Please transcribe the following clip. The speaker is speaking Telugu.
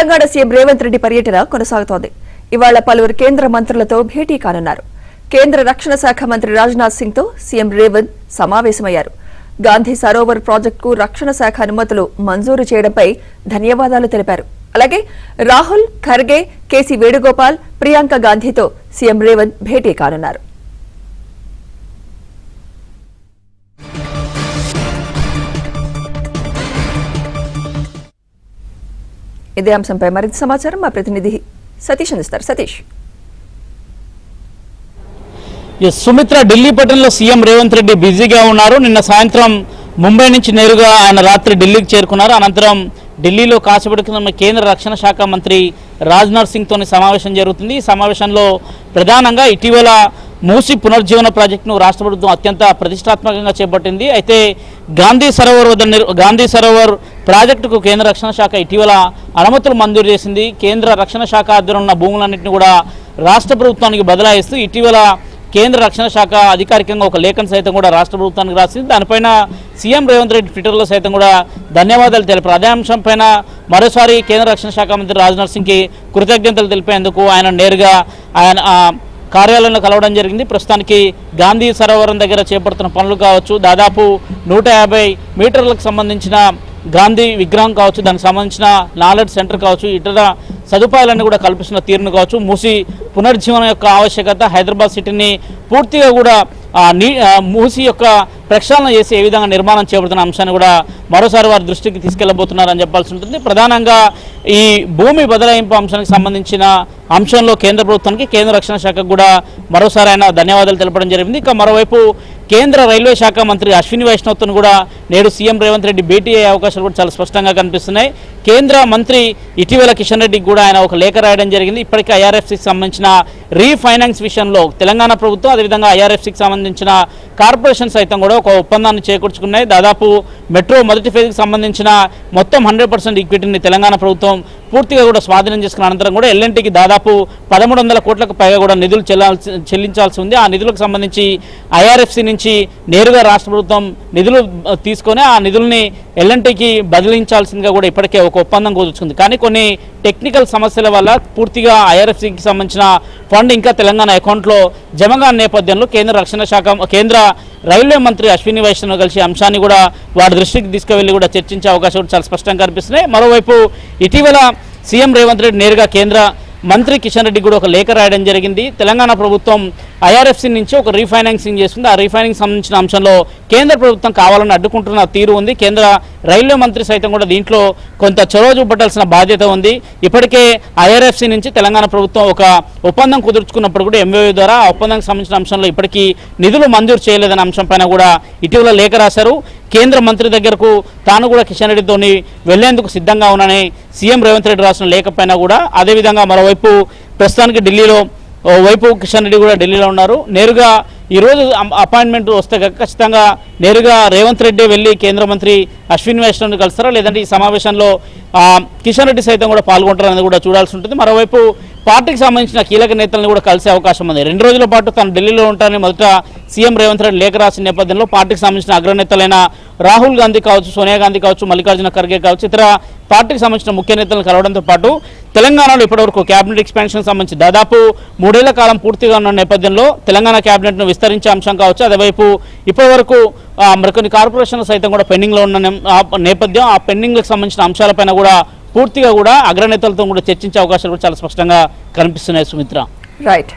తెలంగాణ సీఎం రేవంత్ రెడ్డి పర్యటన కొనసాగుతోంది. ఇవాళ పలువురు కేంద్ర మంత్రులతో భేటీ కానున్నారు. కేంద్ర రక్షణ శాఖ మంత్రి రాజ్నాథ్ సింగ్ తో సీఎం రేవంత్ సమావేశమయ్యారు. గాంధీ సరోవర్ ప్రాజెక్టుకు రక్షణ శాఖ అనుమతులు మంజూరు చేయడంపై ధన్యవాదాలు తెలిపారు. అలాగే రాహుల్, ఖర్గే, కేసీ వేణుగోపాల్, ప్రియాంక గాంధీతో సీఎం రేవంత్ భేటీ కానున్నారు. ఇదే అంశంపై మరింత సమాచారం మా ప్రతినిధి సతీష్ అందిస్తారు. సతీష్. సుమిత్ర, ఢిల్లీ పట్టణంలో సీఎం రేవంత్ రెడ్డి బిజీగా ఉన్నారు. నిన్న సాయంత్రం ముంబై నుంచి నేరుగా ఆయన రాత్రి ఢిల్లీకి చేరుకున్నారు. అనంతరం ఢిల్లీలో కాసేపటికి కేంద్ర రక్షణ శాఖ మంత్రి రాజ్నాథ్ సింగ్ తోని సమావేశం జరుగుతుంది. ఈ సమావేశంలో ప్రధానంగా ఇటీవల మూసీ పునర్జీవన ప్రాజెక్టును రాష్ట్ర ప్రభుత్వం అత్యంత ప్రతిష్టాత్మకంగా చేపట్టింది. అయితే గాంధీ సరోవర్ ప్రాజెక్టుకు కేంద్ర రక్షణ శాఖ ఇటీవల అనుమతులు మంజూరు చేసింది. కేంద్ర రక్షణ శాఖ ఆధ్వర్యంలో ఉన్న భూములన్నింటినీ కూడా రాష్ట్ర ప్రభుత్వానికి బదలాయిస్తూ ఇటీవల కేంద్ర రక్షణ శాఖ అధికారికంగా ఒక లేఖను సైతం కూడా రాష్ట్ర ప్రభుత్వానికి రాసింది. దానిపైన సీఎం రేవంత్ రెడ్డి ట్విట్టర్లో సైతం కూడా ధన్యవాదాలు తెలిపారు. అదే అంశంపైన మరోసారి కేంద్ర రక్షణ శాఖ మంత్రి రాజ్నాథ్ సింగ్కి కృతజ్ఞతలు తెలిపేందుకు ఆయన నేరుగా ఆయన కార్యాలయంలో కలవడం జరిగింది. ప్రస్తుతానికి గాంధీ సరోవరం దగ్గర చేపడుతున్న పనులు కావచ్చు, దాదాపు 150 మీటర్లకు సంబంధించిన గాంధీ విగ్రహం కావచ్చు, దానికి సంబంధించిన నాలెడ్జ్ సెంటర్ కావచ్చు, ఇతర సదుపాయాలన్నీ కూడా కల్పిస్తున్న తీరును కావచ్చు, మూసీ పునర్జీవనం యొక్క ఆవశ్యకత, హైదరాబాద్ సిటీని పూర్తిగా కూడా మూసీ యొక్క ప్రక్షాళన చేసి ఏ విధంగా నిర్మాణం చేపడుతున్న అంశాన్ని కూడా మరోసారి వారి దృష్టికి తీసుకెళ్లబోతున్నారని చెప్పాల్సి ఉంటుంది. ప్రధానంగా ఈ భూమి బదలాయింపు అంశానికి సంబంధించిన అంశంలో కేంద్ర ప్రభుత్వానికి, కేంద్ర రక్షణ శాఖకు కూడా మరోసారి ఆయన ధన్యవాదాలు తెలపడం జరిగింది. ఇక మరోవైపు కేంద్ర రైల్వే శాఖ మంత్రి అశ్విని వైష్ణవ్తో కూడా నేడు సీఎం రేవంత్ రెడ్డి భేటీ అయ్యే అవకాశాలు కూడా చాలా స్పష్టంగా కనిపిస్తున్నాయి. కేంద్ర మంత్రి ఇటీవల కిషన్ రెడ్డికి కూడా ఆయన ఒక లేఖ రాయడం జరిగింది. ఇప్పటికే ఐఆర్ఎఫ్సికి సంబంధించిన రీఫైనాన్స్ విషయంలో తెలంగాణ ప్రభుత్వం, అదేవిధంగా ఐఆర్ఎఫ్సికి సంబంధించిన కార్పొరేషన్ సైతం కూడా ఒక ఒప్పందాన్ని చేకూర్చుకున్నాయి. దాదాపు మెట్రో మొదటి ఫేజ్కి సంబంధించిన మొత్తం 100% ఈక్విటీని తెలంగాణ ప్రభుత్వం పూర్తిగా కూడా స్వాధీనం చేసుకున్న అనంతరం కూడా ఎల్ఎన్టీకి దాదాపు 1300 కోట్లకు పైగా కూడా నిధులు చెల్లించాల్సి ఉంది. ఆ నిధులకు సంబంధించి ఐఆర్ఎఫ్సి నుంచి నేరుగా రాష్ట్ర ప్రభుత్వం నిధులు తీసుకొని ఆ నిధుల్ని ఎల్ఎన్టీకి బదిలించాల్సిందిగా కూడా ఇప్పటికే ఒక ఒప్పందం కుదుర్చుకుంది. కానీ కొన్ని టెక్నికల్ సమస్యల వల్ల పూర్తిగా ఐఆర్ఎఫ్సికి సంబంధించిన ఫండ్ ఇంకా తెలంగాణ అకౌంట్లో జమ కాని నేపథ్యంలో కేంద్ర రక్షణ శాఖ, కేంద్ర రైల్వే మంత్రి అశ్విని వైష్ణవ్ కలిసి అంశాన్ని కూడా వారి దృష్టికి తీసుకువెళ్లి కూడా చర్చించే అవకాశాలు చాలా స్పష్టంగా కనిపిస్తున్నాయి. మరోవైపు ఇటీవల సీఎం రేవంత్ రెడ్డి నేరుగా కేంద్ర మంత్రి కిషన్ రెడ్డి కూడా ఒక లేఖ రాయడం జరిగింది. తెలంగాణ ప్రభుత్వం ఐఆర్ఎఫ్సి నుంచి ఒక రీఫైనాన్సింగ్ చేస్తుంది. ఆ రీఫైనాన్స్ సంబంధించిన అంశంలో కేంద్ర ప్రభుత్వం కావాలని అడ్డుకుంటున్న తీరు ఉంది. కేంద్ర రైల్వే మంత్రి సైతం కూడా దీంట్లో కొంత చొరవ చూపట్టాల్సిన బాధ్యత ఉంది. ఇప్పటికే ఐఆర్ఎఫ్సి నుంచి తెలంగాణ ప్రభుత్వం ఒక ఒప్పందం కుదుర్చుకున్నప్పుడు కూడా ఎంఓయూ ద్వారా ఆ ఒప్పందానికి సంబంధించిన అంశంలో ఇప్పటికీ నిధులు మంజూరు చేయలేదనే అంశంపైన కూడా ఇటీవల లేఖ రాశారు. కేంద్ర మంత్రి దగ్గరకు తాను కూడా కిషన్ రెడ్డితోని వెళ్లేందుకు సిద్ధంగా ఉన్నానని సీఎం రేవంత్ రెడ్డి రాసిన లేఖ పైన కూడా, అదేవిధంగా మరోవైపు ప్రస్తుతానికి ఢిల్లీలో వైపు కిషన్ రెడ్డి కూడా ఢిల్లీలో ఉన్నారు. నేరుగా ఈరోజు అపాయింట్మెంట్ వస్తే ఖచ్చితంగా నేరుగా రేవంత్ రెడ్డి వెళ్ళి కేంద్ర మంత్రి అశ్విని వైష్ణవ్ని కలుస్తారా, లేదంటే ఈ సమావేశంలో కిషన్ రెడ్డి సైతం కూడా పాల్గొంటారనేది కూడా చూడాల్సి ఉంటుంది. మరోవైపు పార్టీకి సంబంధించిన కీలక నేతలను కూడా కలిసే అవకాశం ఉంది. 2 రోజుల పాటు తాను ఢిల్లీలో ఉంటారని మొదట సీఎం రేవంత్ రెడ్డి లేఖ రాసిన నేపథ్యంలో పార్టీకి సంబంధించిన అగ్రనేతలైన రాహుల్ గాంధీ కావచ్చు, సోనియా గాంధీ కావచ్చు, మల్లికార్జున ఖర్గే కావచ్చు, ఇతర పార్టీకి సంబంధించిన ముఖ్య నేతలను కలవడంతో పాటు తెలంగాణలో ఇప్పటివరకు క్యాబినెట్ ఎక్స్పాన్షన్ సంబంధించి దాదాపు 3 ఏళ్ల కాలం పూర్తిగా ఉన్న నేపథ్యంలో తెలంగాణ క్యాబినెట్ను విస్తరించే అంశం కావచ్చు, అదేవైపు ఇప్పటివరకు మరికొన్ని కార్పొరేషన్లు సైతం కూడా పెండింగ్లో ఉన్న నేపథ్యం, ఆ పెండింగ్లకు సంబంధించిన అంశాలపైన కూడా పూర్తిగా కూడా అగ్రనేతలతో కూడా చర్చించే అవకాశాలు కూడా చాలా స్పష్టంగా కనిపిస్తున్నాయి. సుమిత్ర. రైట్.